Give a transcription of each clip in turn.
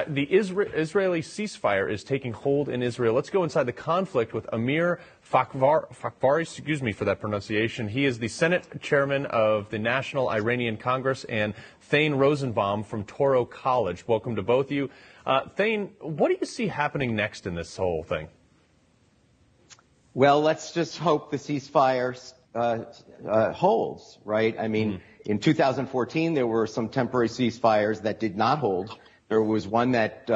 The Israeli ceasefire is taking hold in Israel. Let's go inside the conflict with Amir Fakhravar, excuse me for that pronunciation. He is the Senate chairman of the National Iranian Congress, and Thane Rosenbaum from Toro College. Welcome to both of you. Thane, what do you see happening next in this whole thing? Well, let's just hope the ceasefire holds, right? I mean, in 2014, there were some temporary ceasefires that did not hold. There was one that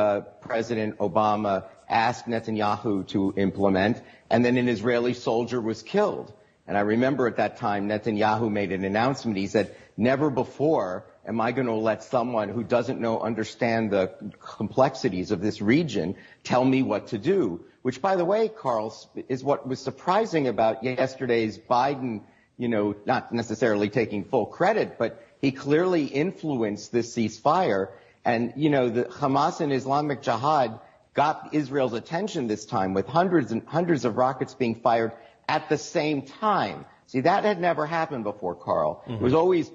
President Obama asked Netanyahu to implement, and then an Israeli soldier was killed. And I remember at that time, Netanyahu made an announcement. He said, never before am I going to let someone who doesn't understand the complexities of this region tell me what to do. Which, by the way, Carl, is what was surprising about yesterday's Biden, not necessarily taking full credit, but he clearly influenced this ceasefire. And, the Hamas and Islamic Jihad got Israel's attention this time with hundreds and hundreds of rockets being fired at the same time. See, that had never happened before, Carl. It was always,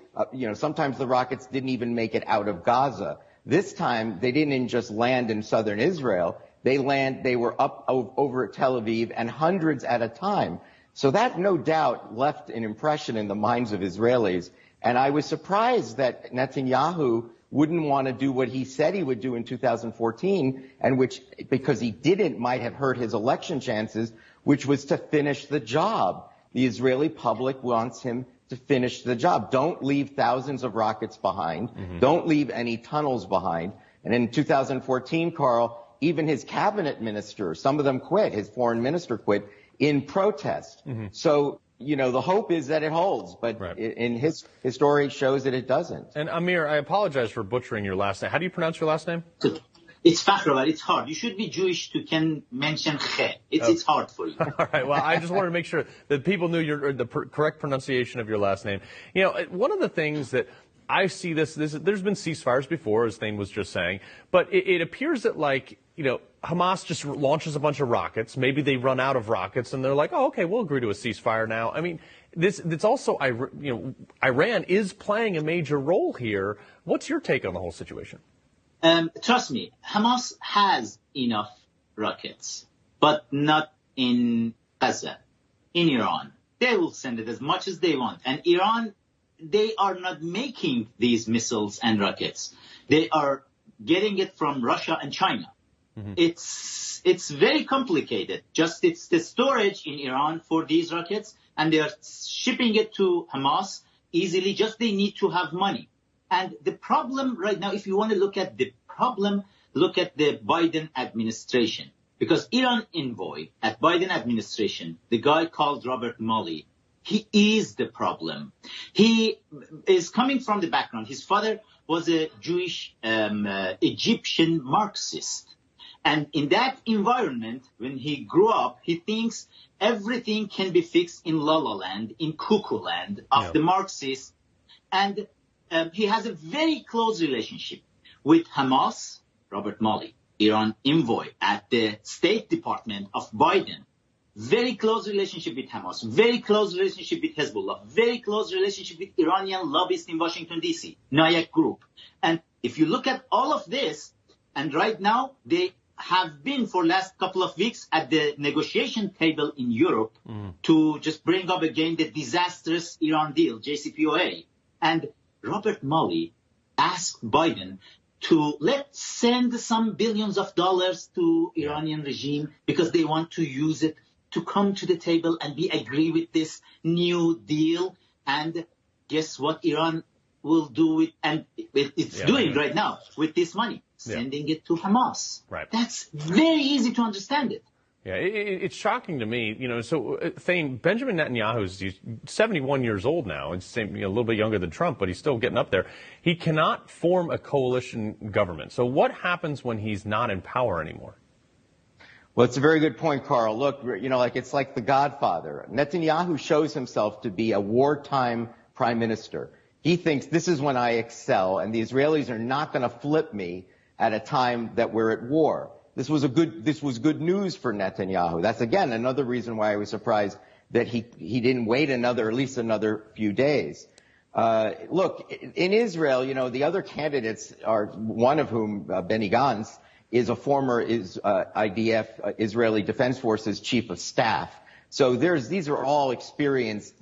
sometimes the rockets didn't even make it out of Gaza. This time, they didn't just land in southern Israel. They were up over Tel Aviv, and hundreds at a time. So that, no doubt, left an impression in the minds of Israelis. And I was surprised that Netanyahu wouldn't want to do what he said he would do in 2014, and which, because he didn't, might have hurt his election chances, which was to finish the job. The Israeli public wants him to finish the job. Don't leave thousands of rockets behind. Don't leave any tunnels behind. And in 2014, Carl, even his cabinet minister, some of them quit. His foreign minister quit in protest. So, the hope is that it holds, but in his story shows that it doesn't. And Amir, I apologize for butchering your last name. How do you pronounce your last name? It's Fakhravar. It's hard. You should be Jewish to can mention Khe. It's hard for you. All right. Well, I just wanted to make sure that people knew the correct pronunciation of your last name. One of the things that I see there's been ceasefires before, as Thane was just saying, but it appears that Hamas just launches a bunch of rockets. Maybe they run out of rockets, and they're like, "Oh, okay, we'll agree to a ceasefire now." I mean, it's also, Iran is playing a major role here. What's your take on the whole situation? Trust me, Hamas has enough rockets, but not in Gaza, in Iran. They will send it as much as they want, and Iran, they are not making these missiles and rockets. They are getting it from Russia and China. It's very complicated. Just it's the storage in Iran for these rockets, and they are shipping it to Hamas easily. Just they need to have money. And the problem right now, if you want to look at the problem, look at the Biden administration. Because Iran envoy at Biden administration, the guy called Robert Malley, he is the problem. He is coming from the background. His father was a Jewish Egyptian Marxist. And in that environment, when he grew up, he thinks everything can be fixed in La La Land, in Cuckoo Land of the Marxists. And he has a very close relationship with Hamas, Robert Malley, Iran envoy at the State Department of Biden. Very close relationship with Hamas, very close relationship with Hezbollah, very close relationship with Iranian lobbyists in Washington, D.C., Nayak Group. And if you look at all of this, and right now they have been for last couple of weeks at the negotiation table in Europe to just bring up again the disastrous Iran deal, JCPOA. And Robert Malley asked Biden to let's send some billions of dollars to Iranian regime because they want to use it to come to the table and be agree with this new deal. And guess what Iran will do with, and it's doing right now with this money, sending it to Hamas. Right. That's very easy to understand it. Yeah, it's shocking to me, so Thane, Benjamin Netanyahu is 71 years old now, and a little bit younger than Trump, but he's still getting up there. He cannot form a coalition government. So what happens when he's not in power anymore? Well, it's a very good point, Carl. Look, it's like The Godfather. Netanyahu shows himself to be a wartime prime minister. He thinks this is when I excel, and the Israelis are not going to flip me at a time that we're at war. This was good news for Netanyahu. That's, again, another reason why I was surprised that he didn't wait at least another few days. Look, in Israel, the other candidates are, one of whom, Benny Gantz, is a former IDF, Israeli Defense Forces chief of staff. So these are all experienced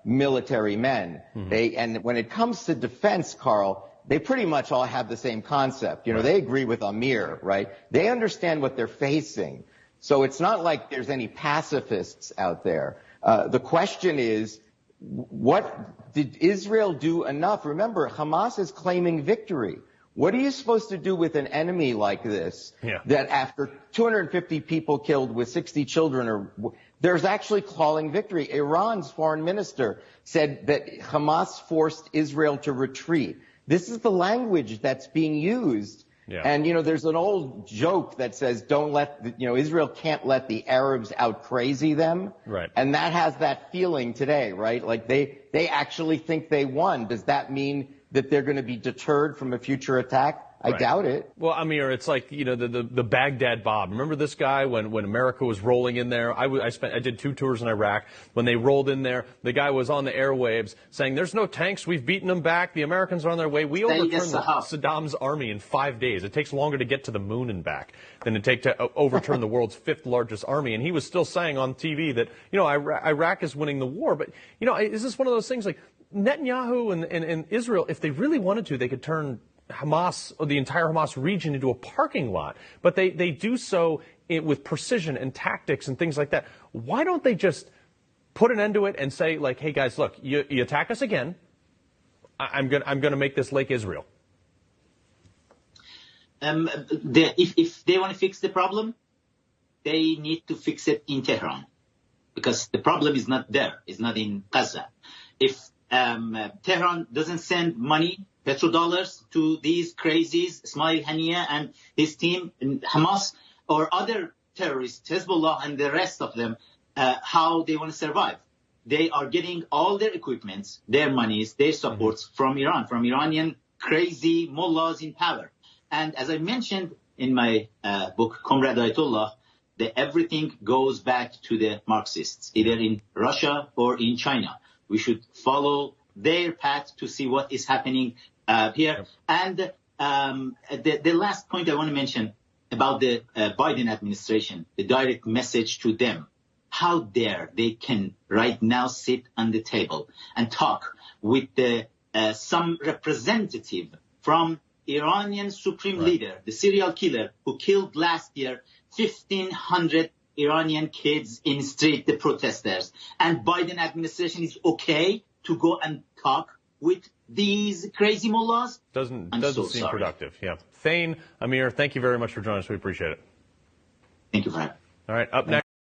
military men. Mm-hmm. And when it comes to defense, Carl, they pretty much all have the same concept. Right. They agree with Amir, right? They understand what they're facing. So it's not like there's any pacifists out there. The question is, what did Israel do enough? Remember, Hamas is claiming victory. What are you supposed to do with an enemy like this? Yeah. That after 250 people killed with 60 children, there's actually calling victory. Iran's foreign minister said that Hamas forced Israel to retreat. This is the language that's being used. Yeah. And, there's an old joke that says, Israel can't let the Arabs out crazy them. Right. And that has that feeling today, right? Like they actually think they won. Does that mean that they're going to be deterred from a future attack? I doubt it. Well, Amir, it's like, the Baghdad Bob. Remember this guy when America was rolling in there? I did 2 tours in Iraq. When they rolled in there, the guy was on the airwaves saying, there's no tanks. We've beaten them back. The Americans are on their way. We overturned Saddam's army in 5 days. It takes longer to get to the moon and back than it takes to overturn the world's 5th largest army. And he was still saying on TV that, Iraq is winning the war. But, is this one of those things like Netanyahu and Israel, if they really wanted to, they could turn Hamas, or the entire Hamas region, into a parking lot, but they do so with precision and tactics and things like that. Why don't they just put an end to it and say, like, hey guys, look, you attack us again, I'm gonna make this Lake Israel. If they want to fix the problem, they need to fix it in Tehran, because the problem is not there. It's not in Gaza. If Tehran doesn't send money, petrodollars, to these crazies, Ismail Haniyeh and his team, and Hamas or other terrorists, Hezbollah and the rest of them, how they want to survive. They are getting all their equipments, their monies, their supports from Iran, from Iranian crazy mullahs in power. And as I mentioned in my book, Comrade Ayatollah, everything goes back to the Marxists, either in Russia or in China. We should follow their path to see what is happening here. And the last point I want to mention about the Biden administration, the direct message to them. How dare they can right now sit on the table and talk with some representative from Iranian supreme leader, the serial killer who killed last year 1,500 Iranian kids in street, the protesters. And Biden administration is okay to go and talk with these crazy mullahs? Doesn't seem productive. Yeah. Thane, Amir, thank you very much for joining us. We appreciate it. Thank you for having me. All right. Up next.